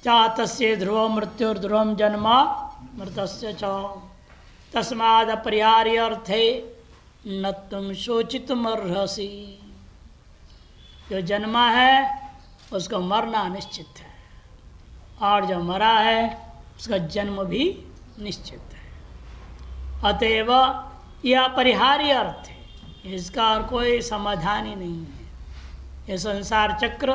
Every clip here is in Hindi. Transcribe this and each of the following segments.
जातस्य ध्रुव मृत्युर्ध्रुवम जन्म मृतस्य च तस्माद् अपरिहार्य अर्थे न तुम शोचितुम अर्हसि। जो जन्मा है उसको मरना निश्चित है, और जो मरा है उसका जन्म भी निश्चित है। अतएव यह अपरिहार्य अर्थ है, इसका और कोई समाधान ही नहीं है। यह संसार चक्र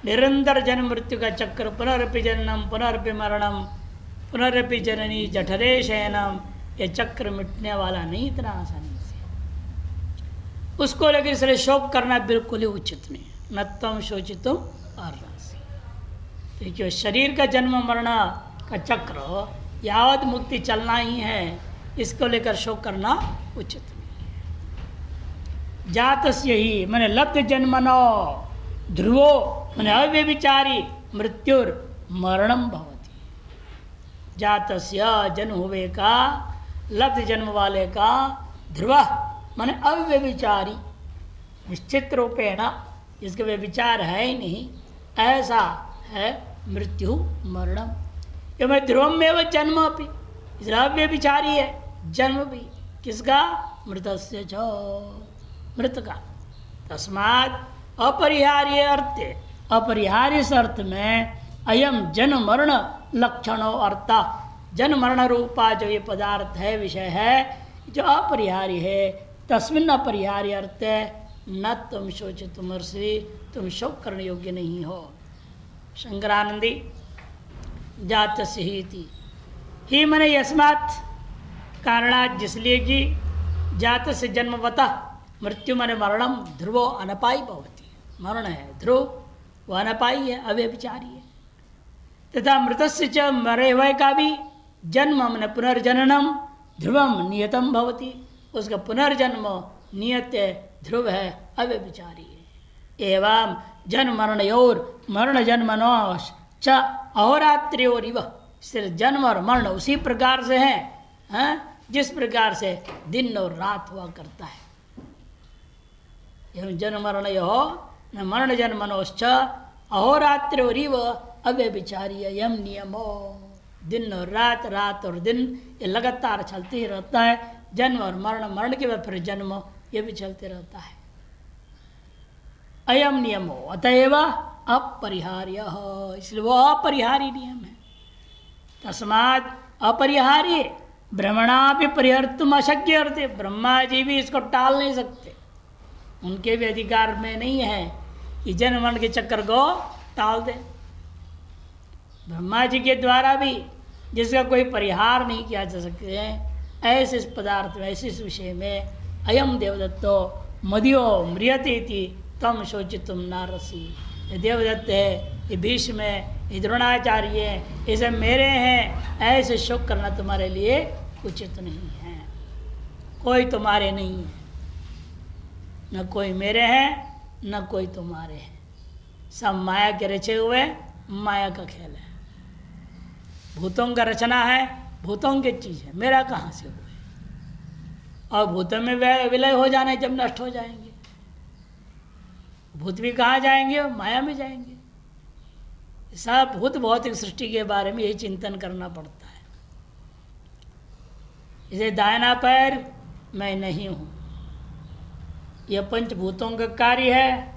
निरंतर जन्म मृत्यु का चक्र, पुनरपि जननम पुनरपि मरणम पुनरपि जननी जठरे शयनम, यह चक्र मिटने वाला नहीं इतना आसानी से। उसको लेकर इसलिए शोक करना बिल्कुल ही उचित नहीं है। न तम शोचितुम अर्हसि। देखिए शरीर का जन्म मरण का चक्र यावत मुक्ति चलना ही है, इसको लेकर शोक करना उचित नहीं है। जातस्य ही मैंने लब्ध जन्मनो ध्रुवो मैंने अव्यभिचारी मृत्युर मरणम भवति। जातस्य जन्म हुए का, लब्ध जन्म वाले का, ध्रुव माने अव्यभिचारी, निश्चित रूपेण जिसके व्यभिचार है ही नहीं, ऐसा है मृत्यु मरणम। ये मैं ध्रुवम में वह जन्म भी, इसलिए अव्यभिचारी है जन्म भी। किसका? मृतस्य च, मृत का। तस्मात् अपरिहार्य अर्थ, अपरिहार्य अर्थ में अयम जन्म मरण लक्षणों अर्थ, जन्म मरण रूपा जो ये पदार्थ है, विषय है, जो अपरिहार्य है, तस्मिन् अपरिहार्य अर्थ न तुम शोचितुम अर्हसि, तुम शोक करने योग्य नहीं हो। शंकरानंदी जातस्य ही मने यस्मात् कारणात्, जिसलिए कि जात से जन्मवतः मृत्यु मने मरणम ध्रुवो अनपायी भवति। मरण है ध्रुव, वह अनपायी है, अव्यभिचारी है। तथा मृतस्य च मरे हुए का भी जन्म मने पुनर्जननम ध्रुवम नियतम भवति, उसका पुनर्जन्म नियत ध्रुव है, अव्यभिचारी है। एवं जन्म मरणयोर मरण जन्मनोश च अहोरात्रियोरिव, सिर्फ जन्म और मरण उसी प्रकार से है, जिस प्रकार से दिन और रात हुआ करता है। एवं जन्म मरणयो न मरण जन्मनोश्च अहोरात्रियोरिव अव्यभिचारी यम नियमो। दिन और रात, रात और दिन, ये लगातार चलते ही रहता है। जन्म और मरण, मरण के बाद फिर जन्म, ये भी चलते रहता है। अयम नियमो अतएव अपरिहार्य, इसलिए वो अपरिहार्य नियम है। तस्मात् अपरिहार्य भ्रमणा भी परिहर्तुम अशक्य अर्थ, ब्रह्मा जी भी इसको टाल नहीं सकते, उनके भी अधिकार में नहीं है कि जन्म मरण के चक्कर को टाल दे। ब्रह्मा जी के द्वारा भी जिसका कोई परिहार नहीं किया जा सकते हैं, ऐसे इस पदार्थ में, ऐसे इस विषय में अयम देवदत्तो मदियो म्रियते तम शोचितुम नारसी। ये देवदत्त है, ये भीष्म है, ये द्रोणाचार्य है, ये सब मेरे हैं, ऐसे शोक करना तुम्हारे लिए उचित नहीं है। कोई तुम्हारे नहीं है, न कोई मेरे हैं न कोई तुम्हारे हैं, सब माया के रचे हुए, माया का खेल है। भूतों का रचना है, भूतों की चीज़ है, मेरा कहाँ से हुए? और भूतों में विलय हो जाना है, जब नष्ट हो जाएंगे। भूत भी कहाँ जाएंगे? माया में जाएंगे। सब भूत भौतिक सृष्टि के बारे में यही चिंतन करना पड़ता है। इसे दाहिना पैर मैं नहीं हूँ, यह पंचभूतों का कार्य है,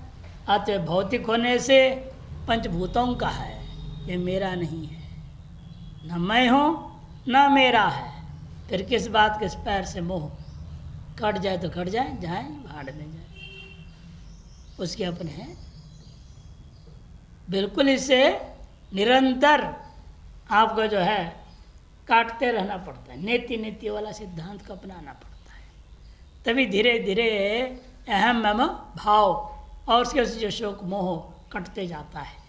अतः भौतिक होने से पंचभूतों का है, ये मेरा नहीं है। न मैं हूँ न मेरा है, फिर किस बात के इस पैर से मोह? कट जाए तो कट जाए, जाए भाड़ में जाए, उसके अपने हैं। बिल्कुल इससे निरंतर आपको जो है काटते रहना पड़ता है, नेति नेति वाला सिद्धांत को अपनाना पड़ता है, तभी धीरे धीरे अहम मम भाव और उसके जो शोक मोह कटते जाता है।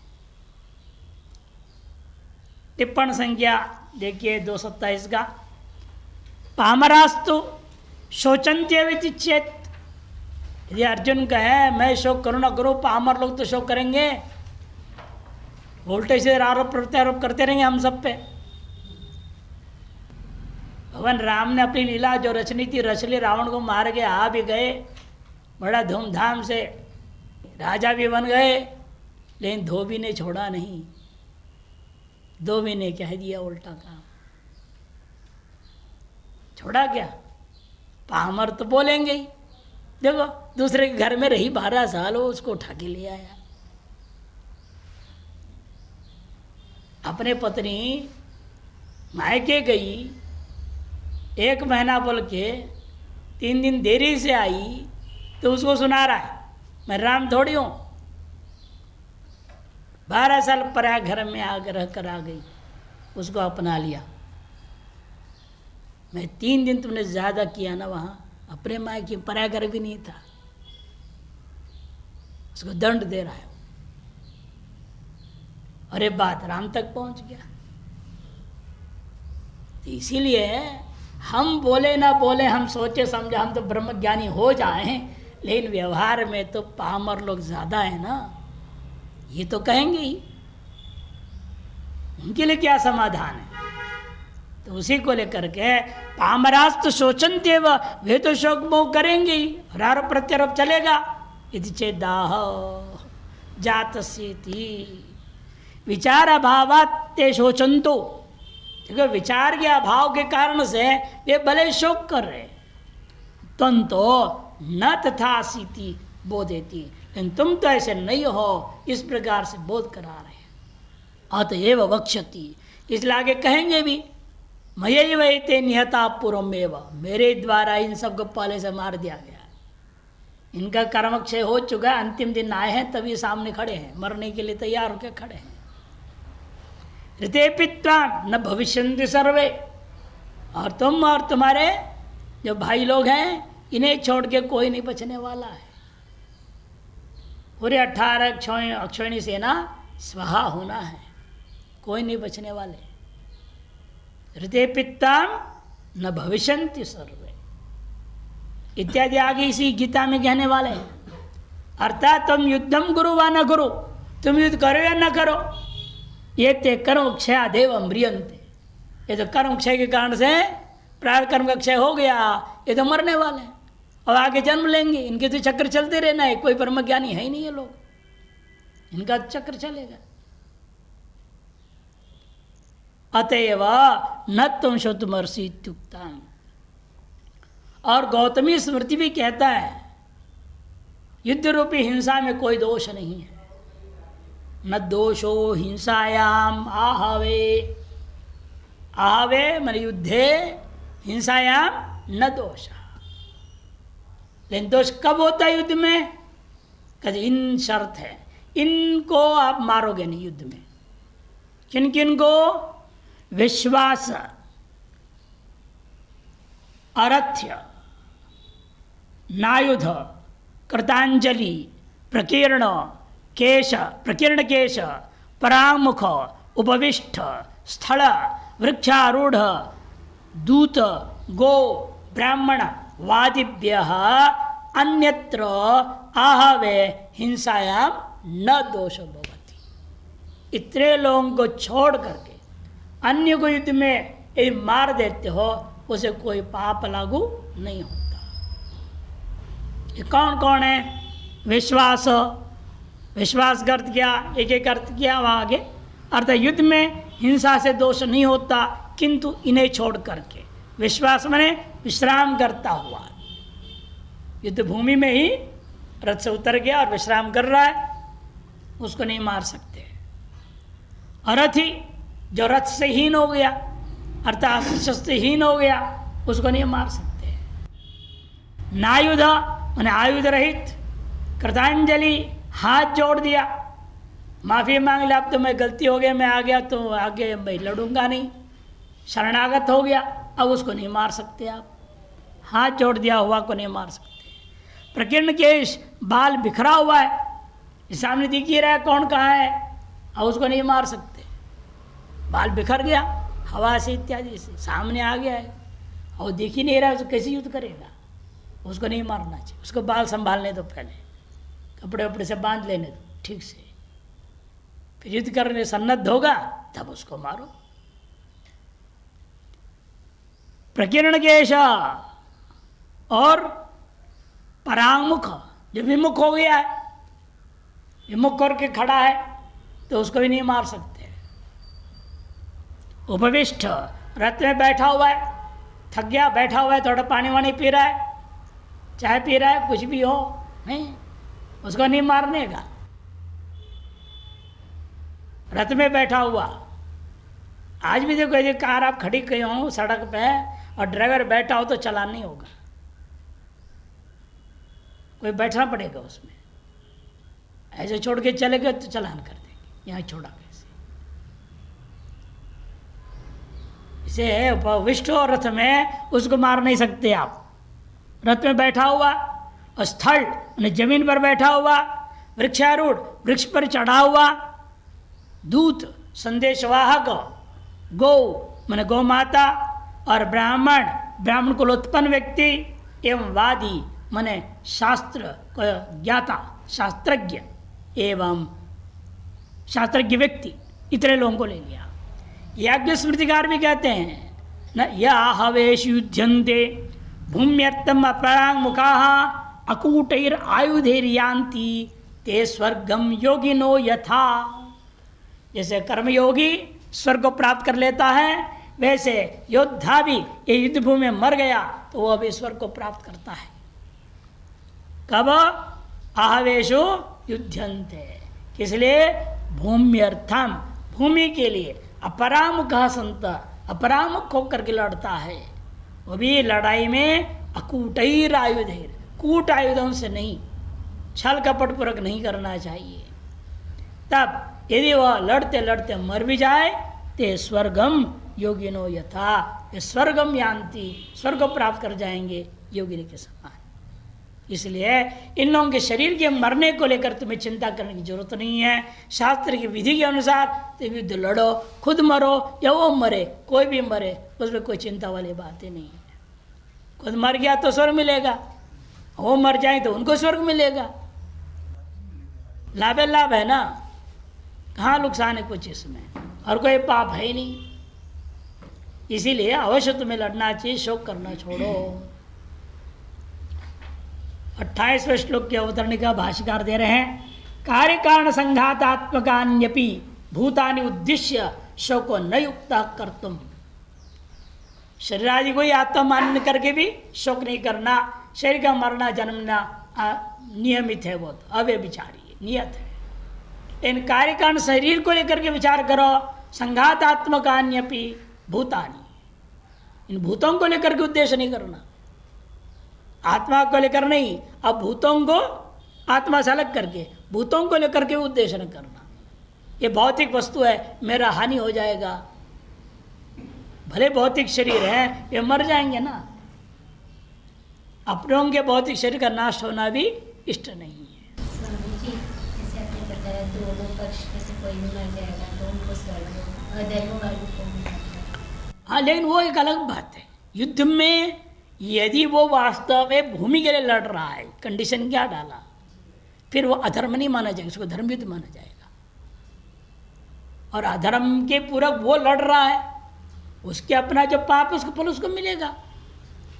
टिप्पण संख्या देखिए 227 का। पामरास्तु शोचन्त्यविति चेत, यदि अर्जुन कहे मैं शोक करूँ ना करूँ, पामर लोग तो शोक करेंगे, वोल्टेज से आरोप प्रत्यारोप करते रहेंगे हम सब पे। भगवान राम ने अपनी लीला जो रचनी थी रच ली, रावण को मार के आ भी गए, बड़ा धूमधाम से राजा भी बन गए, लेकिन धोबी ने छोड़ा नहीं। 2 महीने कह दिया उल्टा काम, छोड़ा क्या? पामर तो बोलेंगे ही। देखो दूसरे के घर में रही 12 साल, वो उसको उठा के ले आया। अपने पत्नी मायके गई, 1 महीना बोल के 3 दिन देरी से आई, तो उसको सुना रहा है मैं राम थोड़ी हूँ। 12 साल पराया घर में आकर रह कर आ गई, उसको अपना लिया। मैं 3 दिन तुमने ज़्यादा किया ना वहाँ, अपने मायके पराया घर भी नहीं था, उसको दंड दे रहा है। अरे बात राम तक पहुंच गया। तो इसीलिए हम बोले ना बोले, हम सोचे समझे हम तो ब्रह्मज्ञानी हो जाएं, लेकिन व्यवहार में तो पामर लोग ज्यादा है ना, ये तो कहेंगे ही। उनके लिए क्या समाधान है? तो उसी को लेकर के पामरास्त शोचन्ते वे तो शोक मोह करेंगे ही, आरोप प्रत्यारोप चलेगा। यदि चेदाह जातस्येति विचार अभावात् ते शोचन्तो, देखो विचार के अभाव के कारण से वे भले शोक कर रहे, तंतो न तथासीति बोधेति, लेकिन तुम तो ऐसे नहीं हो, इस प्रकार से बोध करा रहे हैं। अतएव वक्ष्यति, इसलिए आगे कहेंगे भी, मयैव एते निहता पूर्वमेव, मेरे द्वारा इन सबको पहले से मार दिया गया। इनका कर्मक्षय हो चुका, अंतिम दिन आए हैं तभी सामने खड़े हैं, मरने के लिए तैयार होकर खड़े हैं। ऋते पित्वा न भविष्यन्ति सर्वे, और तुम और तुम्हारे जो भाई लोग हैं, इन्हें छोड़ के कोई नहीं बचने वाला है। पूरे 18 अक्षौहिणी सेना स्वाहा होना है, कोई नहीं बचने वाले। ऋते पित्ता न भविष्यन्ति सर्वे इत्यादि आगे इसी गीता में कहने वाले हैं। अर्थात तुम युद्धम गुरु व न गुरु, तुम युद्ध करो या न करो, ये ते कर्म क्षयादेव म्रियन्ते, ये तो कर्म क्षय के कारण से प्रारब्ध कर्म का क्षय हो गया, ये तो मरने वाले हैं और आगे जन्म लेंगे। इनके तो चक्र चलते रहना है, कोई ब्रह्म ज्ञानी है ही नहीं ये लोग, इनका चक्र चलेगा। अतएव न तुम शोतमर्षि इत्युक्तम्, और गौतमी स्मृति भी कहता है युद्ध रूपी हिंसा में कोई दोष नहीं है। न दोषो हिंसायाम आहवे, आहवे मन युद्धे, हिंसायाम न दोष। लेकिन दोष कब होता है युद्ध में? कहते इन शर्त है, इनको आप मारोगे नहीं युद्ध में। किन किन को? विश्वास, अरथ्य, नायुध, कृतांजलि, प्रकीर्ण केश, प्रकीर्ण केश, परामुख, उपविष्ट, स्थल, वृक्षारूढ़, दूत, गो, ब्राह्मण, वादिभ्यः अन्यत्र आहवे हिंसायाम न दोष भवति। इतने लोगों को छोड़ करके अन्य को युद्ध में यदि मार देते हो, उसे कोई पाप लागू नहीं होता। ये कौन कौन है? विश्वास, विश्वास का अर्थ क्या? एक एक अर्थ किया वहाँ आगे। अर्थात युद्ध में हिंसा से दोष नहीं होता, किंतु इन्हें छोड़ करके, विश्वास माने विश्राम करता हुआ, युद्ध भूमि में ही रथ से उतर गया और विश्राम कर रहा है, उसको नहीं मार सकते। अरथी, जो रथ से हीन हो गया अर्थात शस्त्रहीन हो गया, उसको नहीं मार सकते। नायुध माने आयुध रहित, कृतांजलि हाथ जोड़ दिया, माफी मांग लिया, अब तो मैं गलती हो गया, मैं आ गया तो आगे मैं लड़ूंगा नहीं, शरणागत हो गया, अब उसको नहीं मार सकते आप, हाथ जोड़ दिया हुआ को नहीं मार सकते। प्रकीर्ण केश, बाल बिखरा हुआ है, सामने दिख ही रहा है कौन कहाँ है, अब उसको नहीं मार सकते। बाल बिखर गया हवा से इत्यादि से, सामने आ गया है और दिख ही नहीं रहा है, उसको कैसे युद्ध करेगा? उसको नहीं मारना चाहिए, उसको बाल संभालने दो, पहले कपड़े वपड़े से बांध लेने दो ठीक से, फिर युद्ध करने सन्नद्ध होगा तब उसको मारो। प्रकीर्ण केश और परामुख, जो विमुख हो गया है, विमुख करके खड़ा है, तो उसको भी नहीं मार सकते। उपविष्ट, रथ में बैठा हुआ है, थक गया, बैठा हुआ है, थोड़ा पानी वानी पी रहा है, चाय पी रहा है, कुछ भी हो, नहीं, उसको नहीं मारने का। रथ में बैठा हुआ, आज भी देखो यदि कार आप खड़ी कहीं हो सड़क पे और ड्राइवर बैठा हो तो चलान नहीं होगा, कोई बैठना पड़ेगा उसमें। ऐसे छोड़ के चले गए तो चलान कर देंगे, यहाँ छोड़ा कैसे। इसे उपविष्ट हो रथ में, उसको मार नहीं सकते आप। रथ में बैठा हुआ और स्थल जमीन पर बैठा हुआ, वृक्षारूढ़ वृक्ष पर चढ़ा हुआ, दूत संदेशवाहक, गौ माने गौ माता, और ब्राह्मण ब्राह्मण कुलोत्पन्न व्यक्ति, एवं वादी माने शास्त्र ज्ञाता शास्त्रज्ञ एवं शास्त्रज्ञ व्यक्ति, इतने लोगों को ले लिया। याज्ञ स्मृतिकार भी कहते हैं न या हवेश युध्यन्ते भूम्यर्थम अपरांग मुखा अकूटैर आयुधैर्यांति ते स्वर्गम योगिनो यथा। जैसे कर्मयोगी स्वर्ग को प्राप्त कर लेता है, वैसे योद्धा भी ये युद्ध भूमि में मर गया तो वह भी स्वर्ग को प्राप्त करता है। कब? आहवेशो युध्यन्ते, इसलिए भूम्यर्थम, भूमि के लिए, अपरामुख संत, अपरामुख होकर के लड़ता है, वो भी लड़ाई में अकूटैर आयुधैर, कूट आयुधों से नहीं, छल कपट पूर्वक नहीं करना चाहिए। तब यदि वह लड़ते लड़ते मर भी जाए ते स्वर्गम योगिनो यथा, ये स्वर्गम यान्ति, स्वर्ग को प्राप्त कर जाएंगे योगिनी के समान। इसलिए इन लोगों के शरीर के मरने को लेकर तुम्हें चिंता करने की जरूरत नहीं है। शास्त्र की विधि के अनुसार तुम युद्ध लड़ो, खुद मरो या वो मरे, कोई भी मरे, उसमें कोई चिंता वाली बातें नहीं है। खुद मर गया तो स्वर्ग मिलेगा, वो मर जाए तो उनको स्वर्ग मिलेगा, लाभ लाभ है ना, कहाँ नुकसान है कुछ इसमें, और कोई पाप है ही नहीं। इसीलिए अवश्य तुम्हें लड़ना चाहिए, शोक करना छोड़ो। 28वें श्लोक की अवतरणिका भाष्यकार दे रहे हैं, कार्य कारण संघातात्मकान्यपि भूतानि उद्देश्य शोको न युक्त कर्तुम। शरीर आदि को ही आत्मा मान करके भी शोक नहीं करना, शरीर का मरना जन्मना नियमित है, बहुत अव्यभिचारी नियत है। इन कार्य कारण शरीर को लेकर के विचार करो, संघातात्मकान्यपि भूतानि, इन भूतों को लेकर के उद्देश्य नहीं करना, आत्मा को लेकर नहीं। अब भूतों को आत्मा से अलग करके भूतों को लेकर के उद्देश्य न करना। ये भौतिक वस्तु है, मेरा हानि हो जाएगा, भले भौतिक शरीर है ये मर जाएंगे ना, अपनों के भौतिक शरीर का नाश होना भी इष्ट नहीं है। स्वामी जी, जैसे आपने बताया दोनों पक्ष में से कोई भी मर जाएगा तो उनको स्वर्ग और दैववादी को मिल जाएगा। हाँ, लेकिन वो एक अलग बात है। युद्ध में यदि वो वास्तव में भूमि के लिए लड़ रहा है, कंडीशन क्या डाला, फिर वो अधर्म नहीं माना जाएगा, उसको धर्म युद्ध माना जाएगा। और अधर्म के पूरक वो लड़ रहा है, उसके अपना जो पाप उसको फल उसको मिलेगा,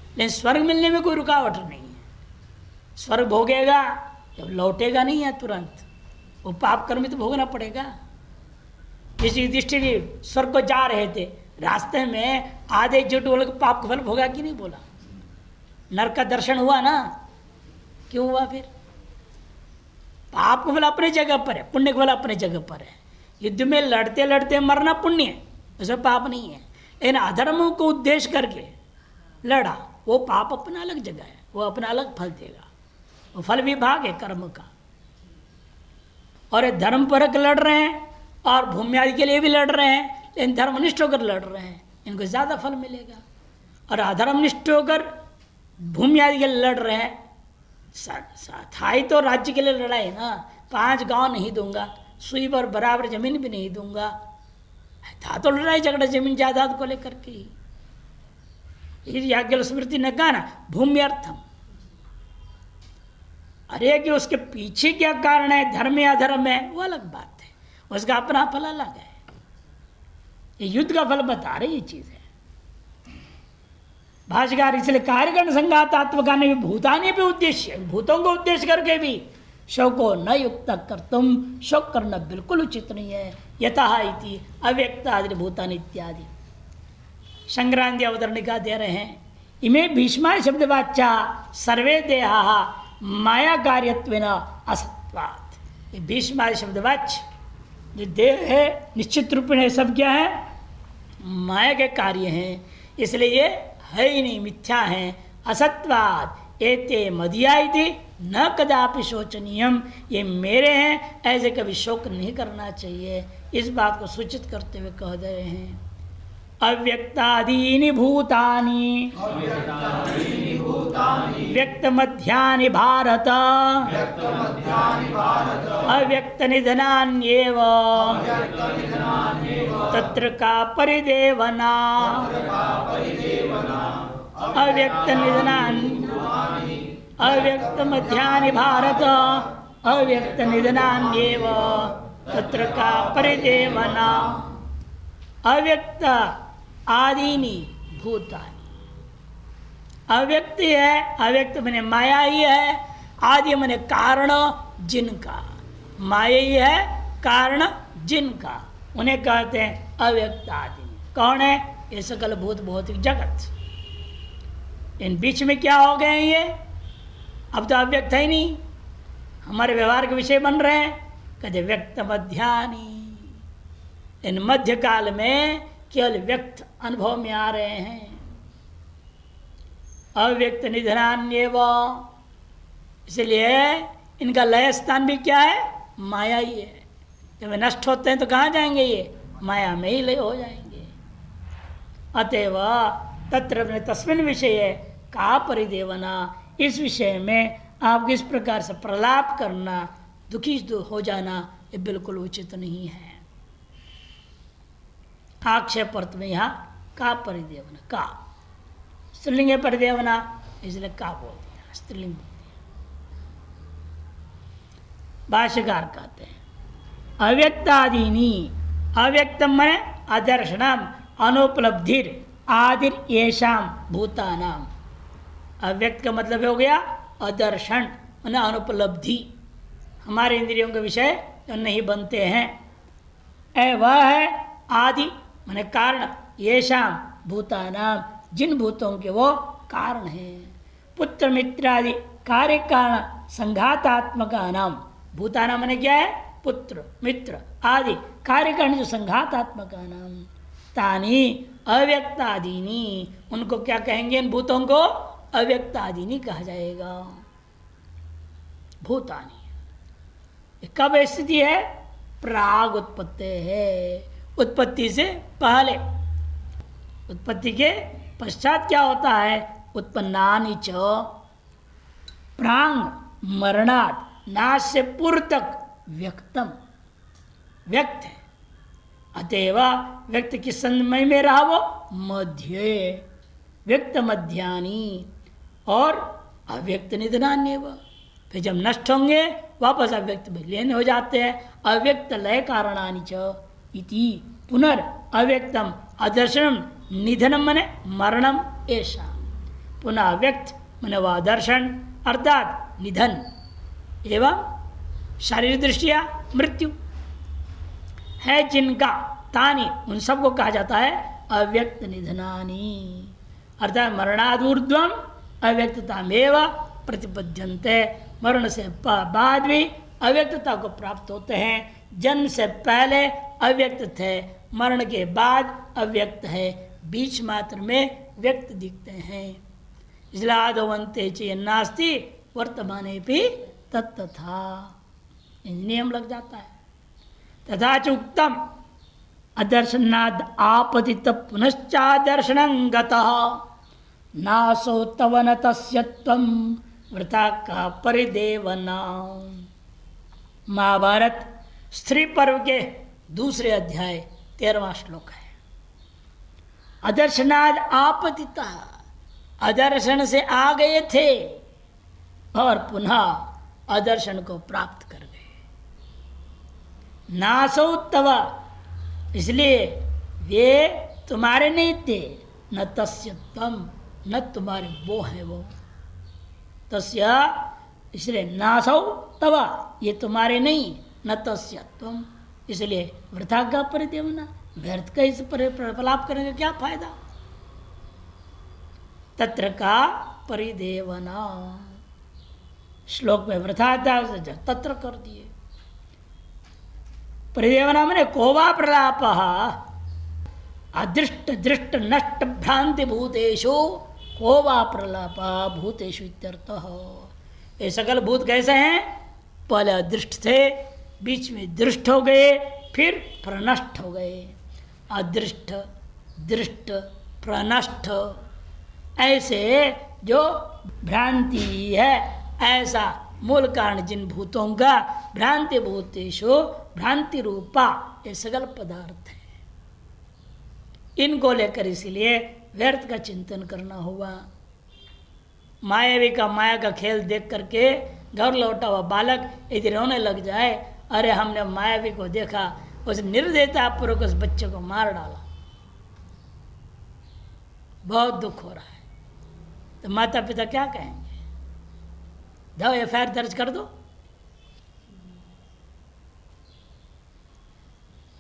लेकिन स्वर्ग मिलने में कोई रुकावट नहीं है। स्वर्ग भोगेगा, जब लौटेगा नहीं है तुरंत, वो पाप कर्म तो भोगना पड़ेगा। जिस युधिष्ठिर स्वर्ग को जा रहे थे, रास्ते में आधे जुट वो लोग पाप का फल भोगा कि नहीं बोला, नरक का दर्शन हुआ ना, क्यों हुआ? फिर पाप का फल अपने जगह पर है, पुण्य का फल अपने जगह पर है। युद्ध में लड़ते लड़ते मरना पुण्य है, उसमें पाप नहीं है। लेकिन अधर्मों को उद्देश्य करके लड़ा, वो पाप अपना अलग जगह है, वो अपना अलग फल देगा, वो फल विभाग है कर्म का। और ये धर्म परक लड़ रहे हैं और भूमि आदि के लिए भी लड़ रहे हैं, लेकिन धर्मनिष्ठ होकर लड़ रहे हैं, इनको ज़्यादा फल मिलेगा। और अधर्मनिष्ठ होकर भूमि आदि के लिए लड़ रहे हैं, था ही तो राज्य के लिए लड़ाई ना, 5 गांव नहीं दूंगा, सुई पर बराबर जमीन भी नहीं दूंगा, था तो लड़ाई झगड़ा जमीन जायदाद को लेकर के ही। याज्ञ स्मृति ने कहा ना भूम्यर्थम, अरे कि उसके पीछे क्या कारण है, धर्म या अधर्म है, वो अलग बात है, उसका अपना फल अलग है। ये युद्ध का फल बता रही ये चीज है भाष्यकार। इसलिए कार्यकरण संघातात्मका ने भी भूतानी भी उद्देश्य, भूतों को उद्देश्य करके भी शोको न युक्त कर, तुम शोक करना बिल्कुल उचित नहीं है। यथा इति अव्यक्त आदि भूतानि इत्यादि। संक्रांति अवतरणिका दे रहे हैं। इमे भीष्मा शब्द वाचा सर्वे देहा माया कार्यत्वेन असत्वात्। ये भीष्मा शब्द वाच्य जो देह है निश्चित रूप में सब क्या है, माया के कार्य हैं, इसलिए ये है ही नहीं, मिथ्या है। असत्वात् एते मदिया इति न कदापि शोचनीयम, ये मेरे हैं ऐसे कभी शोक नहीं करना चाहिए। इस बात को सूचित करते हुए कह दे रहे हैं। अव्यक्तादीनि भूतानि व्यक्तमध्यानि भारत अव्यक्तनिधनान्येव तत्र का परिदेवना। अव्यक्तमध्यानि भारत अव्यक्तनिधनान्येव तत्र का परिदेवना। अव्यक्त आदीनि भूतानि, अव्यक्त है, अव्यक्त मैंने माया ही है, आदि मैंने कारण जिनका, माया ही है कारण जिनका, उन्हें कहते हैं अव्यक्त आदि। कौन है? ये सकल भूत भौतिक जगत। इन बीच में क्या हो गए ये? अब तो अव्यक्त है ही नहीं, हमारे व्यवहार के विषय बन रहे हैं। कहते व्यक्त मध्यानि, इन मध्य काल में केवल व्यक्त अनुभव में आ रहे हैं। अव्यक्त निधनान्येव, इसलिए इनका लय स्थान भी क्या है? माया ही है। जब वे नष्ट होते हैं तो कहाँ जाएंगे? ये माया में ही लय हो जाएंगे। अतएव तत्र तस्मिन् विषय का परिदेवना, इस विषय में आप किस प्रकार से प्रलाप करना, दुखी हो जाना, ये बिल्कुल उचित नहीं है। आक्षेप अर्थ में यहाँ का परिदेवना, का स्त्रीलिंग है परिदेवना, इसलिए का बोल दिया, स्त्रीलिंग बोल दिया। भाष्यकार कहते हैं अव्यक्तादीनी, अव्यक्तम मने अदर्शनम अनुपलब्धिर आदिर येषाम भूतानाम। अव्यक्त का मतलब हो गया अदर्शन माने अनुपलब्धि, हमारे इंद्रियों के विषय जो नहीं बनते हैं। वह है आदि माने कारण, येषाम भूतानाम, जिन भूतों के वो कारण हैं। पुत्र मित्र आदि कार्य कारण संघातात्मक नाम, भूतानाम माने क्या है? पुत्र मित्र आदि कार्य कारण जो संघातात्मक नाम, तानी अव्यक्तादीनी, उनको क्या कहेंगे? इन भूतों को अव्यक्तादीनी कहा जाएगा। भूतानी कब स्थिति है? प्राग उत्पत्ति है, उत्पत्ति से पहले। उत्पत्ति के पश्चात क्या होता है? उत्पन्नानि च प्रांग मरणात्, नाश से पूर्व तक व्यक्तम, व्यक्त है। अतएव व्यक्त किस समय में रहा? वो मध्य, व्यक्त मध्यानि और अव्यक्त निधनान्येव। फिर जब नष्ट होंगे वापस अव्यक्त विलीन हो जाते हैं। अव्यक्त लय कारणानि च इति पुनर् अव्यक्तम अदर्शनम निधनम मने मरणम ऐसा। पुनः अव्यक्त मने वह दर्शन अर्थात निधन एवं शारीरिक दृष्टिया मृत्यु है जिनका, तानी उन सबको कहा जाता है अव्यक्त निधनानि, अर्थात मरणादूर्ध्वम अव्यक्ततामेव प्रतिपद्यन्ते। मरण से बाद भी अव्यक्तता को प्राप्त होते हैं। जन्म से पहले अव्यक्त थे, मरण के बाद अव्यक्त है, बीच मात्र में व्यक्त दिखते हैं। इसलिए आदवंते च नास्ति वर्तमाने भी तत्तथा, नियम लग जाता है। तथा च उक्तम अदर्शनाद आपतित पुनश्चादर्शनं गतः नासो तव न तस्य त्वं वृथा का परिदेवना। महाभारत स्त्री पर्व के दूसरे अध्याय 13वां श्लोक है। अदर्शनाद आपतिता, अदर्शन से आ गए थे और पुनः अदर्शन को प्राप्त कर गए। नासौ तव, इसलिए वे तुम्हारे नहीं थे, न तस्य त्वम, न तुम्हारे वो है वो। तस्य इसलिए नासौ तव, ये तुम्हारे नहीं, न तस्य त्वम, इसलिए वृथा का परिदेवना, व्यर्थ का इस प्रलाप करने का क्या फायदा। तत्र का परिदेवना। श्लोक में वृथा था, तत्र कर दिए। परिदेवना मैंने कोवा प्रलाप अदृष्ट दृष्ट नष्ट भ्रांति भूतेषु कोवा प्रलाप भूतेषु इत्यर्थः। ये सकल भूत कैसे हैं? पहले अदृष्ट थे, बीच में दृष्ट हो गए, फिर प्रनष्ट हो गए। अदृष्ट दृष्ट प्रनष्ट, ऐसे जो भ्रांति है, ऐसा मूल कारण जिन भूतों का भ्रांति भूतेषु भ्रांति रूपा ये सकल पदार्थ है। इनको लेकर इसीलिए व्यर्थ का चिंतन करना हुआ। मायावी का माया का खेल देख करके घर लौटा हुआ बालक यदि रोने लग जाए, अरे हमने मायावी को देखा, उस निर्दयता पूर्वक उस बच्चे को मार डाला, बहुत दुख हो रहा है, तो माता पिता क्या कहेंगे? जाओ एफआईआर दर्ज कर दो।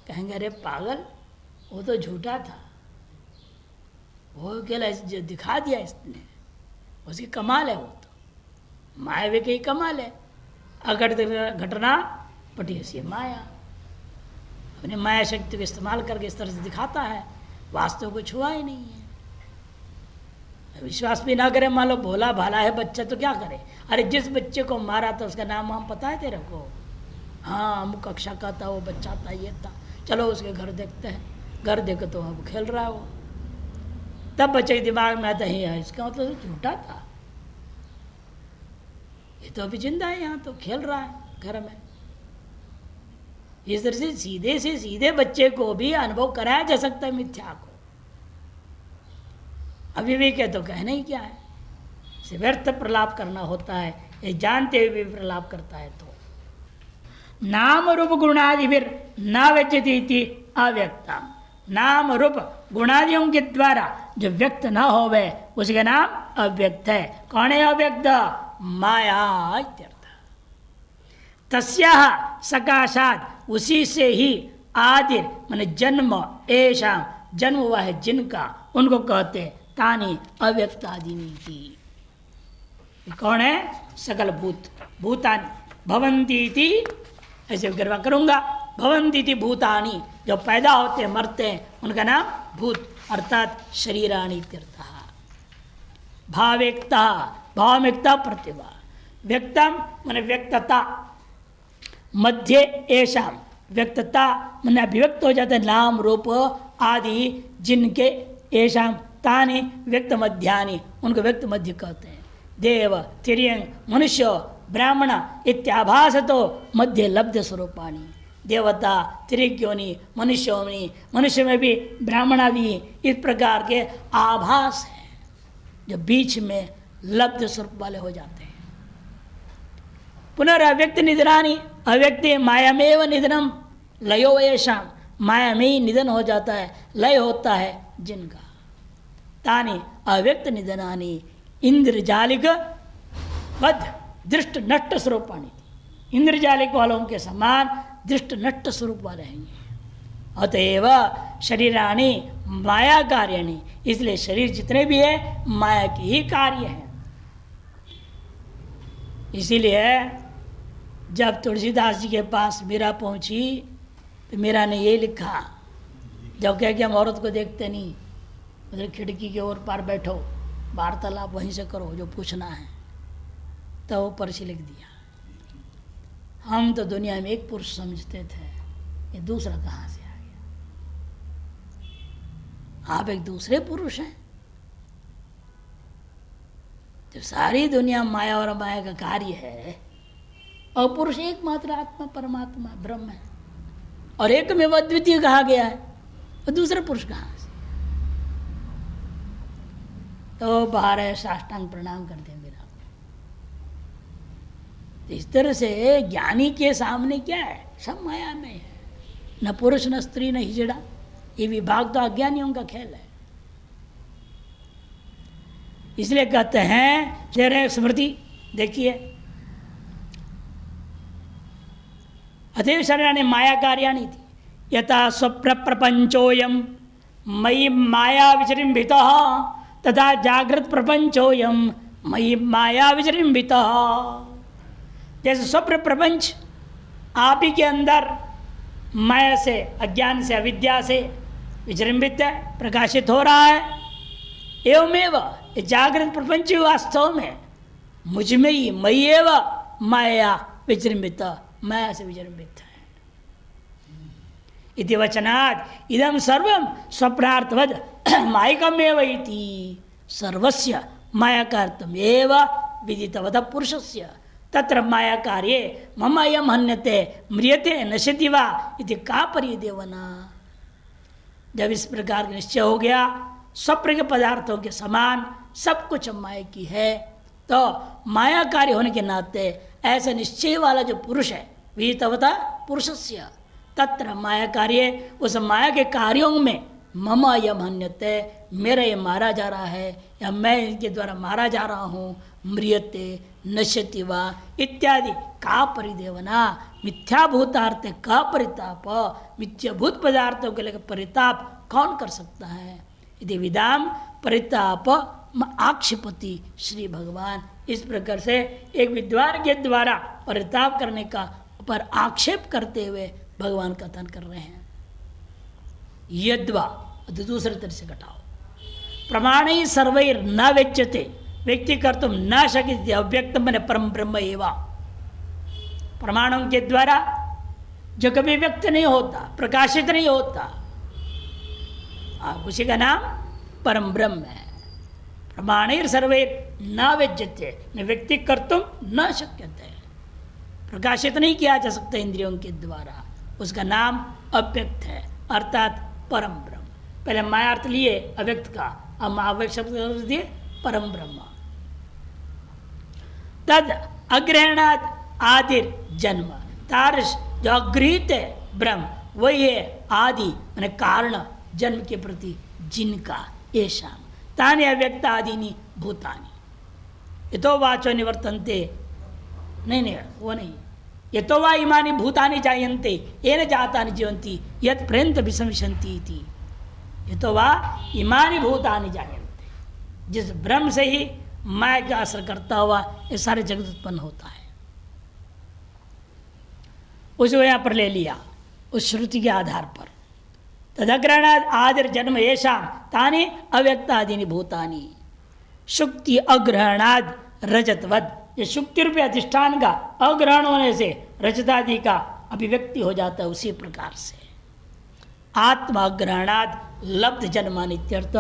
कहेंगे अरे पागल, वो तो झूठा था, वो अकेला दिखा दिया इसने, उसकी कमाल है, वो तो मायावी की कमाल है। अगर घटना पटी ऐसी माया, अपनी माया शक्ति को इस्तेमाल करके इस तरह से दिखाता है, वास्तव को छुआ ही नहीं है। विश्वास भी ना करे, मान लो भोला भाला है बच्चा तो क्या करे? अरे जिस बच्चे को मारा था उसका नाम हम पता है तेरे को? हाँ, अमुक कक्षा का था, वो बच्चा था, ये था, चलो उसके घर देखते हैं। घर देखो तो अब खेल रहा है वो, तब बच्चे के दिमाग में आता है इसका मतलब तो झूठा था, ये तो अभी जिंदा है, यहाँ तो खेल रहा है घर में। इस तरह से सीधे बच्चे को भी अनुभव कराया जा सकता है मिथ्या को। अविवेक है तो कहना ही क्या है, इसे व्यर्थ प्रलाप करना होता है, ये जानते हुए भी प्रलाप करता है। तो नाम रूप गुणादिभिर न व्यक्ति अव्यक्ता, नाम रूप गुणादियों के द्वारा जो व्यक्त न होवे उसके नाम अव्यक्त है। कौन है अव्यक्त? माया इत्यर्थ। तस्याः सकाशात, उसी से ही आदि माने जन्म, ऐसा जन्म हुआ है जिनका, उनको कहते तानी अव्यक्तादीनी की। कौन है? सकल भूत, भूतानि भवन्ति इति, ऐसे गरबा करूंगा, भवन्ति इति भूतानि, जो पैदा होते मरते हैं उनका नाम भूत, अर्थात शरीराणि इत्यर्थः। भावेक्ता, भावमेक्ता प्रतिभा, व्यक्तम माने व्यक्तता, मध्य ऐसा व्यक्तता माने अभिव्यक्त हो जाते नाम रूप आदि जिनके, ऐसा तानि व्यक्त मध्यानि, उनको व्यक्त मध्य कहते हैं। देव तिर्यंग मनुष्य ब्राह्मण इत्याभास तो मध्य लब्ध स्वरूपाणी, देवता तिर्योनि मनुष्योनि, मनुष्य में भी ब्राह्मण आदि इस प्रकार के आभास हैं जो बीच में लब्ध स्वरूप वाले हो जाते हैं। पुनर्व्यक्त निधनानि, अव्यक्त मायामेव निधनम लयो ऐसा, माया में ही निधन हो जाता है, लय होता है जिनका। तानि अव्यक्त निधनानि इंद्रजालिक वध दृष्ट नष्ट स्वरूपाणी, इंद्रजालिक वालों के समान दृष्ट नष्ट स्वरूप वाले हैं। अतएव शरीराणि माया कार्याणि, इसलिए शरीर जितने भी है माया के ही कार्य हैं। इसीलिए जब तुलसीदास जी के पास मीरा पहुंची तो मीरा ने ये लिखा, जब कह के हम औरत को देखते नहीं, उधर खिड़की के ओर पार बैठो, वार्तालाप वहीं से करो जो पूछना है, तो वो पर्ची लिख दिया। हम तो दुनिया में एक पुरुष समझते थे, ये दूसरा कहाँ से आ गया? आप एक दूसरे पुरुष हैं। जो सारी दुनिया माया और माया का कार्य है, और पुरुष एकमात्र आत्मा परमात्मा ब्रह्म है, और एक में अद्वितीय कहा गया है, और दूसरा पुरुष कहाँ से? तो बाहर है, साष्टांग प्रणाम करते हैं मेरा। तो इस तरह से ज्ञानी के सामने क्या है? सब माया में है, न पुरुष न स्त्री न हिजड़ा। ये विभाग तो अज्ञानियों का खेल है। इसलिए कहते हैं, दे रहे स्मृति देखिए, अतएव शरीराणि माया कार्याणि थी, यथा स्वप्न प्रपंचोयम मयि माया विजृंभितः तथा जागृत प्रपंचोयम मयि माया विजृंभित। जैसे स्वप्न प्रपंच आप ही के अंदर माया से, अज्ञान से, अविद्या से विजृंभित है, प्रकाशित हो रहा है। एवमेव ये जागृत प्रपंच वास्तव में मुझ में ही मयि एव माया विजृंभित, माया से विजृंभित है। इति वचनात् इदं सर्वं स्वप्नार्थवद मायिकमेव इति सर्वस्य मायाकार्थम एव विदितवत पुरुषस्य तत्र माया कार्ये मम अयम हन्यते म्रियते नश्यति वा इति का परिदेवना। जब इस प्रकार का निश्चय हो गया स्वप्न के पदार्थों के समान सब कुछ माया की है, तो माया कार्य होने के नाते ऐसा निश्चय वाला जो पुरुष है विदितवत पुरुषस्य तत्र माया कार्य, उस माया के कार्यों में मम अयम हन्यते, मेरा ये मारा जा रहा है या मैं इनके द्वारा मारा जा रहा हूँ, म्रियते नश्यति वा इत्यादि का परिदेवना। मिथ्याभूतार्थ का परिताप, मिथ्याभूत पदार्थों के लिए परिताप कौन कर सकता है। यदि विदाम परिताप आक्षिपति श्री भगवान, इस प्रकार से एक विद्वान के द्वारा परिताप करने का पर आक्षेप करते हुए भगवान कथन कर रहे हैं। यद्वा दूसरे तरह से घटाओ, प्रमाण ही सर्वैर न वेच्यते व्यक्ति कर तुम न शक्ति अव्यक्त मन परम ब्रह्म एवा। प्रमाणों के द्वारा जो कभी व्यक्त नहीं होता, प्रकाशित नहीं होता, उसी का नाम परम ब्रह्म है। प्रमाणैर सर्वैर न वेच्यते, न व्यक्ति कर तुम न शक्यते, प्रकाशित नहीं किया जा सकता इंद्रियों के द्वारा, उसका नाम अव्यक्त है अर्थात परम ब्रह्म। पहले माया अर्थ लिए अव्यक्त का, अब अव्यक्त शब्द दिए परम ब्रह्म। तद अग्रहणाद आदिर जन्म, तारस जो अग्रहित है ब्रह्म वही है आदि मैंने कारण जन्म के प्रति जिनका ऐसा तानि अव्यक्त आदिनी भूतानि यतो वाचो निवर्तन्ते, नहीं वो नहीं, यतो वा इमानि भूतानि जायन्ते येन जातानि जीवन्ति यत् पर्यन्त विसंशन्ति इति। यतो वा इमानि भूतानि जायन्ते, जिस ब्रह्म से ही माया का असर करता हुआ ये सारे जगत उत्पन्न होता है, उसको यहाँ पर ले लिया उस श्रुति के आधार पर। तदग्रहणाद आदिर जन्म येषां तानि अव्यक्तादीनि भूतानि, शुक्ति अग्रहणाद रजतवद, ये शुक्ति रूपी अधिष्ठान का अग्रहण होने से रजतादि का अभिव्यक्ति हो जाता है। उसी प्रकार से आत्मा अग्रहणाद लब्ध जन्मा नित्यर्थ,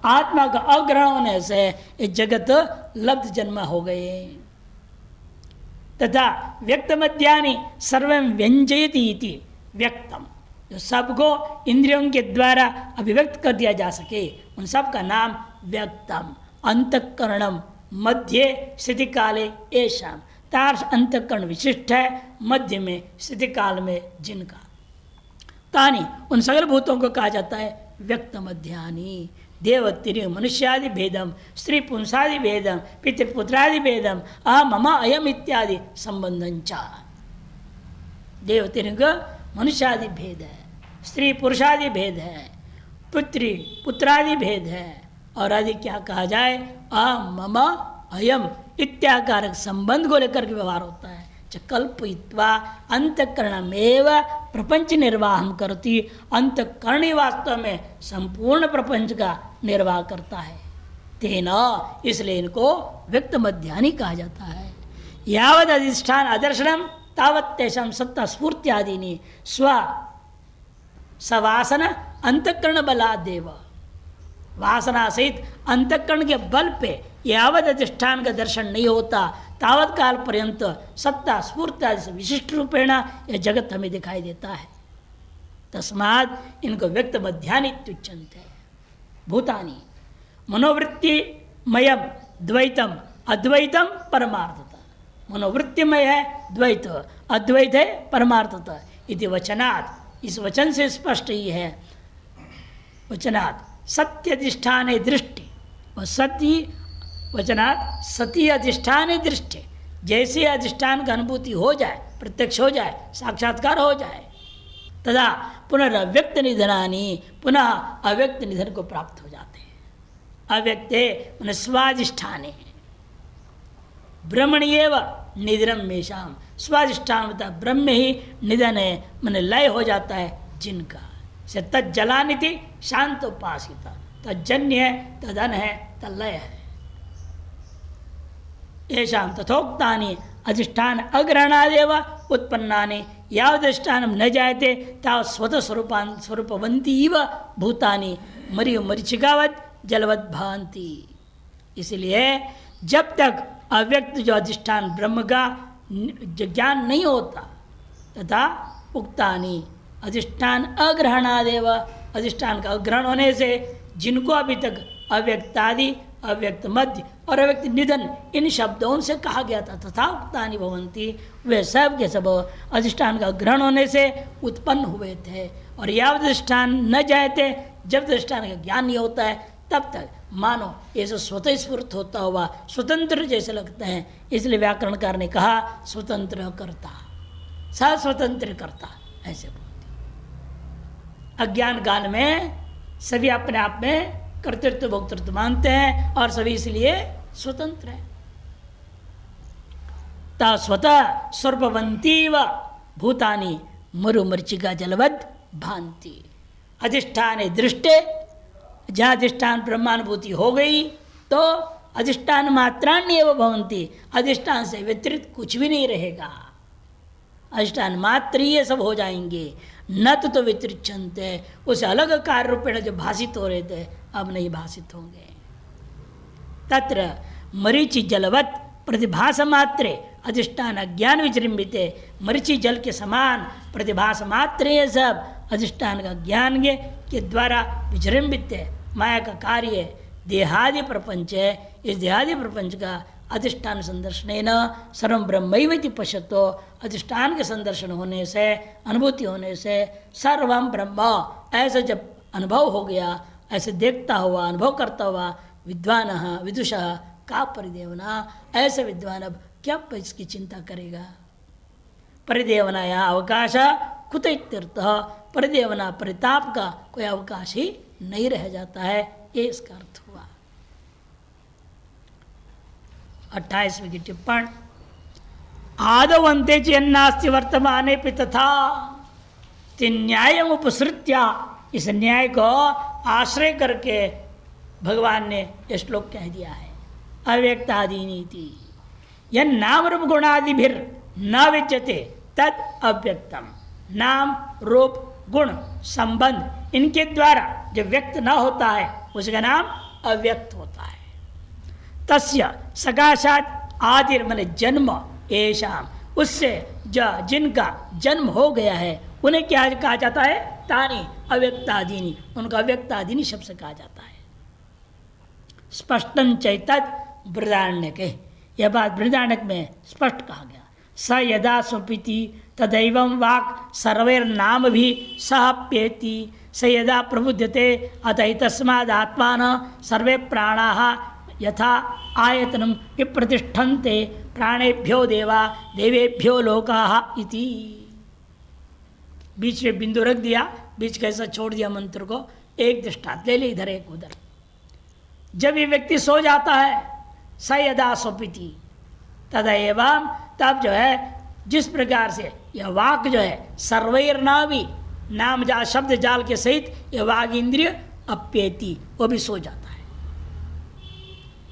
आत्मा का अग्रहण होने से ये जगत लब्ध जन्मा हो गए। तथा व्यक्त मध्यानि सर्वं व्यंजयति इति व्यक्तम, जो सबको इंद्रियों के द्वारा अभिव्यक्त कर दिया जा सके उन सब का नाम व्यक्तम। अंतःकरणम मध्य स्थिति काले ऐशाम, तार अंतःकरण विशिष्ट है मध्य में स्थिति काल में जिनका। तानि उन सकल भूतों को कहा जाता है व्यक्त मध्यानि। देव तिरि मनुष्यादि भेदम, स्त्री पुंसादि भेदम, पितृपुत्रादि भेदम, अहम मम अयम इत्यादि संबंधंच। देव तिरिंग मनुष्यादि भेद है, स्त्री पुरुषादि भेद है, पुत्री पुत्रादि भेद है, और आदि क्या कहा जाए अहम मम अयम इत्याकारक संबंध को लेकर के व्यवहार होता है। कल्पयित्वा अंतःकरणमेव प्रपंच निर्वाहम करती, अंतःकरण वास्तव में संपूर्ण प्रपंच का निर्वाह करता है। तेना इसलिए इनको व्यक्त मध्यानि कहा जाता है। यावद अधिष्ठान अदर्शनम तावत तेषां सत्ता स्फूर्ति आदि स्व सवासन अंतःकरण बलादेव, वासना सहित अंतःकरण के बल पे यावत अधिष्ठान का दर्शन नहीं होता तावत काल पर्यंत सत्ता स्फूर्ति आदि से विशिष्ट रूपेण यह जगत हमें दिखाई देता है। तस्मात् इनको व्यक्त मध्यानि इत्युच्यन्ते। भूतानि मनोवृत्तिमयम द्वैतम अद्वैतम परमार्थता, मनोवृत्तिमय है द्वैत, अद्वैत है परमार्थता। इति वचनात्, इस वचन से स्पष्ट ही है। वचनात् सत्य अधिष्ठान दृष्टि, और सत्य वचनात् सती अधिष्ठान दृष्टि, जैसे अधिष्ठान का अनुभूति हो जाए, प्रत्यक्ष हो जाए, साक्षात्कार हो जाए, तथा पुनर्व्यक्त निधनानि, पुनः अव्यक्त निधन को प्राप्त हो जाते हैं। अव्यक्ते मन स्वाधिष्ठाने ब्रह्मण्येव निधनम मेषाम। स्वाधिष्ठान होता है ब्रह्म ही निधन है, मन लय हो जाता है जिनका। से तज्जलानिति शांत उपासिता, तज्जन्य है, तदन है, तलय है। येषां तथोक्तानि अधिष्ठान अग्रहणादेव उत्पन्नानि यावदधिष्ठानं न जायते तावत् स्वतः स्वरूपवन्ति इव भूतानि मरीय मरीचिकावत् जलवत् भान्ति। इसलिए जब तक अव्यक्त जो अधिष्ठान ब्रह्म का ज्ञान नहीं होता तथा उक्तानि अधिष्ठान अग्रहणादेव, अधिष्ठान का अग्रहण होने से जिनको अभी तक अव्यक्तादि, अव्यक्त मध्य और अव्यक्त निधन इन शब्दों से कहा गया था, तथा उक्तानि भवन्ति, वे सब के सब अधिष्ठान का ग्रहण होने से उत्पन्न हुए थे। और यावत अधिष्ठान न जायते, जब अधिष्ठान का ज्ञान नहीं होता है तब तक मानो ये सब स्वतः स्फूर्त होता हुआ स्वतंत्र जैसे लगते हैं। इसलिए व्याकरणकार ने कहा स्वतंत्र कर्ता, स्वतंत्र कर्ता ऐसे बोलते। अज्ञान काल में सभी अपने आप में कर्तृत्व भोक्तृत्व मानते हैं और सभी इसलिए स्वतंत्र है। ता स्वतः स्वरूपवंती व भूतानि मरुमर्चिका जलवद भांति। अधिष्ठान दृष्टे, जहाँ अधिष्ठान ब्रह्मानुभूति हो गई तो अधिष्ठान मात्राण्य एवं भवंती, अधिष्ठान से व्यतिरिक्त कुछ भी नहीं रहेगा। अधिष्ठान मात्र ये सब हो जाएंगे। न तो वितरिच्छन्ते, उसे अलग कार्य रूपेण जो भाषित हो रहे थे अब नहीं भाषित होंगे। तत्र मरीचि जलवत प्रतिभास मात्रे अधिष्ठान अज्ञान विजृंबिते, मरीचि जल के समान प्रतिभास मात्र ये सब अधिष्ठान का ज्ञान के द्वारा विजृंबित है। माया का कार्य देहादि प्रपंच है। इस देहादि प्रपंच का अधिष्ठान संदर्शन सर्व ब्रह्मैवेति पश्यतो, अधिष्ठान के संदर्शन होने से, अनुभूति होने से सर्वम ब्रह्म ऐसा जब अनुभव हो गया, ऐसे देखता हुआ अनुभव करता हुआ विद्वान विदुषः का परिदेवना, ऐसे विद्वान अब क्या इसकी चिंता करेगा। परिदेवना या अवकाश कुत इत्यर्थ, परिदेवना परिताप का कोई अवकाश ही नहीं रह जाता है, ये इसका अर्थ हुआ। 28वें की टिप्पण आदौ अन्ते चेन्नास्ति वर्तमाने पे तथा न्याय उपसृत्या, इस न्याय को आश्रय करके भगवान ने यह श्लोक कह दिया है। अव्यक्तादि नीति यह नाम रूप गुणादिभिर न विच्यते तद अव्यक्तम। नाम रूप गुण संबंध इनके द्वारा जो व्यक्त न होता है उसका नाम अव्यक्त होता है। तस्य सकाशात आदि मन जन्म एषाम, उससे जिनका जन्म हो गया है उन्हें क्या कहा जाता है, तानि अव्यक्तादीनि, उनका अव्यक्तादीनि शब्द से कहा जाता है। स्पष्टं चैतद बृहदारण्यक, यह बात बृहदारण्यक में स्पष्ट कहा गया। स यदा स्वपिति तदैवं वाक् सर्वैर्नाम भी सहप्येति, स यदा प्रबुध्यते अतः तस्माद् आत्मानः सर्वे प्राणाः यथा आयतनं विप्रतिष्ठन्ते प्राणेभ्यो देवा देवेभ्यो लोकाः इति। बीच में बिंदु रख दिया, बीच कैसा छोड़ दिया मंत्र को, एक दृष्टांत ले ले, इधर एक उधर। जब ये व्यक्ति सो जाता है, स यदा स्वपिति तदैवं, तब जो है जिस प्रकार से यह वाक जो है सर्वैर्नावी, नाम जा शब्द जाल के सहित यह वाग इंद्रिय अप्येति, वो भी सो जाता है।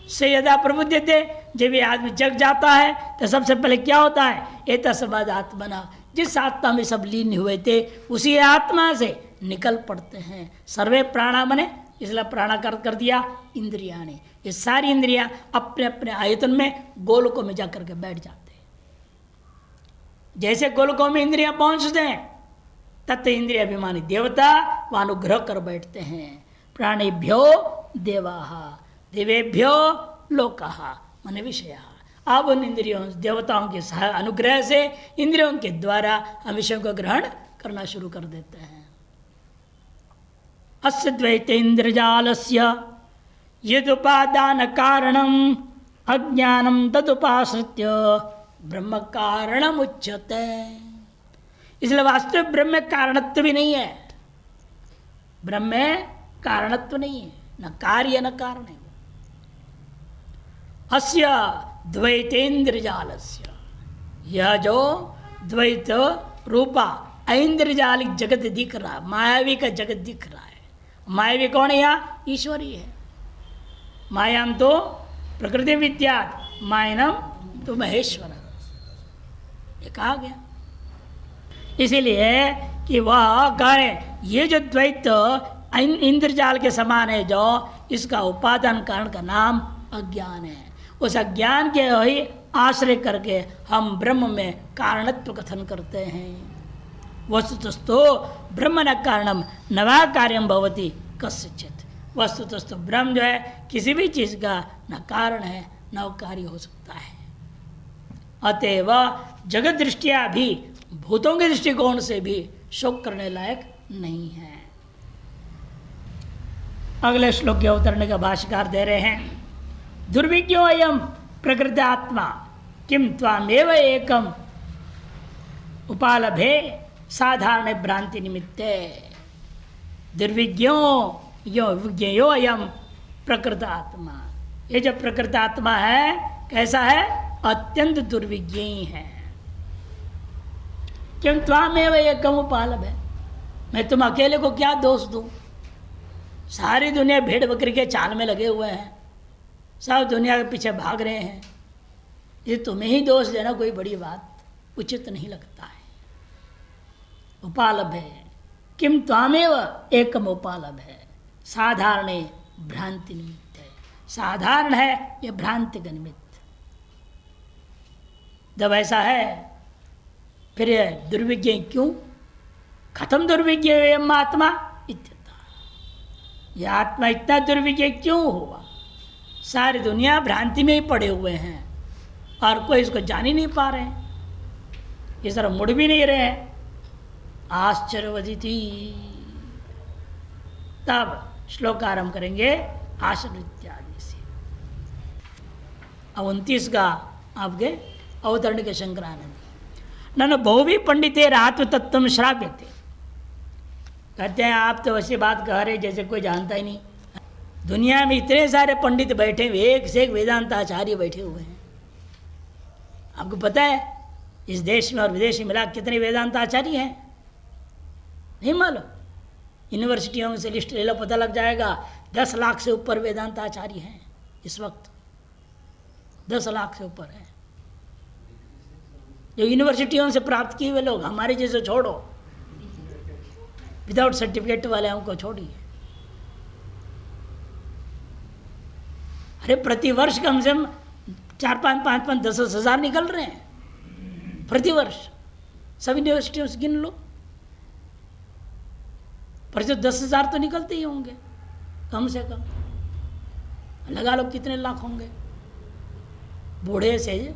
से यदा प्रबुध्यते, जब ये आदमी जग जाता है तो सबसे पहले क्या होता है, एतस्माद् आत्मना, जिस आत्मा में सब लीन हुए थे उसी आत्मा से निकल पड़ते हैं। सर्वे प्राणा मने, इसलिए प्राणाकार कर दिया इंद्रिया ने। ये सारी इंद्रियां अपने अपने आयतन में गोलकों में जाकर के बैठ जाते हैं। जैसे गोलकों में इंद्रियां पहुंचते हैं तत् इंद्रिय अभिमानी देवता वहां अनुग्रह कर बैठते हैं। प्राणेभ्यो देवाः देवेभ्यो लोकाः मन विषया। अब उन इंद्रियों देवताओं के अनुग्रह से इंद्रियों के द्वारा हम विषयों को ग्रहण करना शुरू कर देते हैं। अस्य द्वैतेन्द्रजालस्य यदुपादान कारणम अज्ञानम तदुपाश्रित्य ब्रह्म कारणम उच्यते। इसलिए वास्तविक ब्रह्म कारणत्व भी नहीं है, ब्रह्म कारणत्व नहीं है, न कार्य न कारण है। अस्य द्वैतेन्द्र जालस्य, यह जो द्वैत रूपा ऐन्द्रजालिक जगत दिख रहा, मायावी का जगत दिख रहा है। मायावी कौन है? यहाँ ईश्वरी है। मायाम तो प्रकृति विद्या, मायनम तो महेश्वर, ये कहा गया। इसीलिए कि वह कहे ये जो द्वैत इंद्रजाल के समान है, जो इसका उपादान कारण का नाम अज्ञान है। उस अज्ञान के ही आश्रय करके हम ब्रह्म में कारणत्व कथन करते हैं। वस्तुतस्तु ब्रह्म न कारणम नवा कार्यम भवति कस्यचित्। वस्तुतस्तु ब्रह्म जो है किसी भी चीज का न कारण है न कार्य हो सकता है। अतएव जगत दृष्टिया भी, भूतों के दृष्टिकोण से भी शोक करने लायक नहीं है। अगले श्लोक के अवतरणे का भाष्यकार दे रहे हैं, दुर्विज्ञो अयम प्रकृतात्मा किम त्वामेव एकम उपालभे साधारण भ्रांति निमित्ते। दुर्विज्ञो यो अयम प्रकृतात्मा, ये जो प्रकृतात्मा है कैसा है? अत्यंत दुर्विज्ञ है। किम त्वामेव एकम उपालभे, मैं तुम अकेले को क्या दोष दूं? सारी दुनिया भेड़ बकरी के चाल में लगे हुए हैं, सब दुनिया के पीछे भाग रहे हैं, ये तुम्हें ही दोष देना कोई बड़ी बात उचित नहीं लगता है। उपालभ है, किम त्वामेव एकम उपालभ है, साधारण भ्रांति निमित्त है। साधारण है ये भ्रांति का निमित्त। जब ऐसा है फिर दुर्विज्ञ क्यों? खत्म दुर्विज्ञ आत्मा इत्यता, यह आत्मा इतना दुर्विज्ञ क्यों हुआ? सारी दुनिया भ्रांति में ही पड़े हुए हैं और कोई इसको जान ही नहीं पा रहे हैं, इस तरह मुड़ भी नहीं रहे हैं। आश्चर्यवदिति। तब श्लोक आरंभ करेंगे आश्चर्य इत्यादि से। अब 29 का आपके अवतरण के शंकरानंद, न बहुवी पंडिते आत्म तत्व श्राव्यते। कहते हैं आप तो वैसी बात कह रहे जैसे कोई जानता ही नहीं। दुनिया में इतने सारे पंडित बैठे हुए, एक से एक वेदांत आचार्य बैठे हुए हैं। आपको पता है इस देश में और विदेश में मिला कितने वेदांत आचार्य हैं? नहीं मालूम? यूनिवर्सिटियों से लिस्ट ले लो, पता लग जाएगा। 10 लाख से ऊपर वेदांत आचार्य हैं इस वक्त, 10 लाख से ऊपर है जो यूनिवर्सिटियों से प्राप्त किए हुए लोग। हमारे जैसे छोड़ो, विदाउट सर्टिफिकेट वाले हमको छोड़िए। अरे प्रतिवर्ष कम से कम 4-5 10 हज़ार निकल रहे हैं प्रतिवर्ष, सब यूनिवर्सिटियों से गिन लो, पर जो 10,000 तो निकलते ही होंगे कम से कम। लगा लो कितने लाख होंगे। बूढ़े से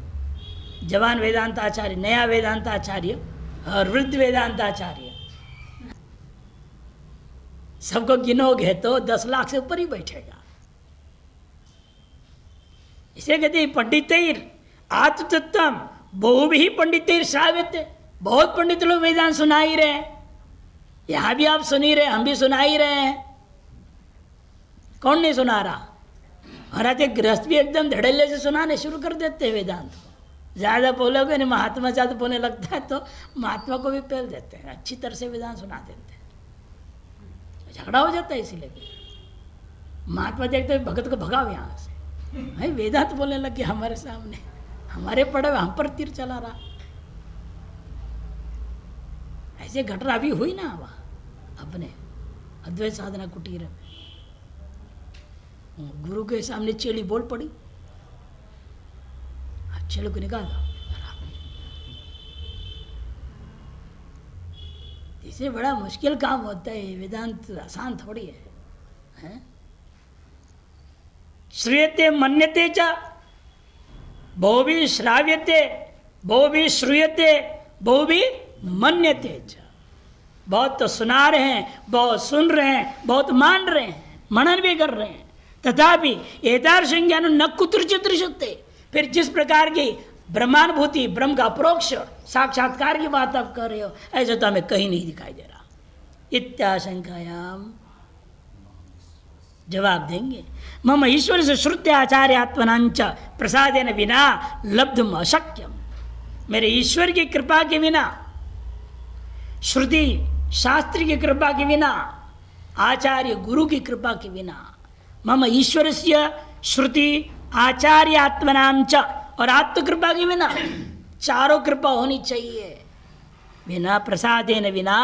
जवान वेदांत आचार्य, नया वेदांत आचार्य और वृद्ध वेदांत आचार्य, सबको गिनोगे तो 10 लाख से ऊपर ही बैठेगा। इसे कहते हैं पंडितैर आत्मतत्वम बहुभी पंडितैर श्राव्यते। बहुत पंडित लोग वेदांत सुना ही रहे हैं, यहां भी आप सुन ही रहे, हम भी सुना ही रहे हैं। कौन नहीं सुना रहा? और आज गृहस्थ भी एकदम धड़ल्ले से सुनाने शुरू कर देते हैं वेदांत को। ज़्यादा बोलोगे नहीं, महात्मा ज़्यादा बोलने लगता है तो महात्मा को भी पेल देते हैं, अच्छी तरह से वेदांत सुना देते हैं। झगड़ा हो जाता है इसीलिए। महात्मा देखते हैं भगत को भगाओ यहाँ से, भाई वेदांत बोलने लग गया हमारे सामने, हमारे पड़े हम पर तीर चला रहा। ऐसे घटना अभी हुई ना वहाँ अपने अद्वैत साधना कुटीर में, गुरु के सामने चेली बोल पड़ी, चेली को निकाल दो। इसे बड़ा मुश्किल काम होता है, वेदांत आसान थोड़ी है? श्रूयते मन्यते च बहुभी श्राव्यते बहुभी श्रूयते बहुभी मन्यते च। बहुत तो सुना रहे हैं, बहुत सुन रहे हैं, बहुत मान रहे हैं, मनन भी कर रहे हैं, तथापि एतादृश ज्ञान न कुत्रचित् दृश्यते। फिर जिस प्रकार की ब्रह्मानुभूति, ब्रह्म का अपरोक्ष साक्षात्कार की बात आप कर रहे हो, ऐसा तो हमें कहीं नहीं दिखाई दे रहा। इत्याशंकायाम जवाब देंगे। मम ईश्वर से श्रुत्य आचार्यात्मनांच प्रसादेन विना लब्धुम अशक्यम। मेरे ईश्वर की कृपा के बिना, श्रुति शास्त्र की कृपा के बिना, आचार्य गुरु की कृपा के बिना, मम ईश्वर से श्रुति आचार्यात्मनांच और आत्मकृपा के बिना, चारों कृपा होनी चाहिए। बिना प्रसादेन विना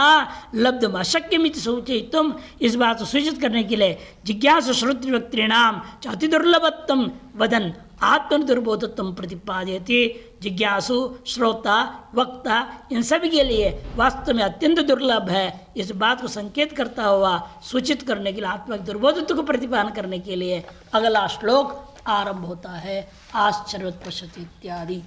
लब्धम अशक्यमिति सूचयितुम, इस बात को सूचित करने के लिए जिज्ञासु श्रोतृवक्तॄणाम अति दुर्लभत्तम वदन आत्मनिर्बोधत्वम प्रतिपादयति। जिज्ञासु, श्रोता, वक्ता इन सभी के लिए वास्तव में अत्यंत दुर्लभ है, इस बात को संकेत करता हुआ सूचित करने के लिए, आत्मा के दुर्बोधत्व को प्रतिपादन करने के लिए अगला श्लोक आरंभ होता है। आश्चर्यवत् पश्यति इत्यादि।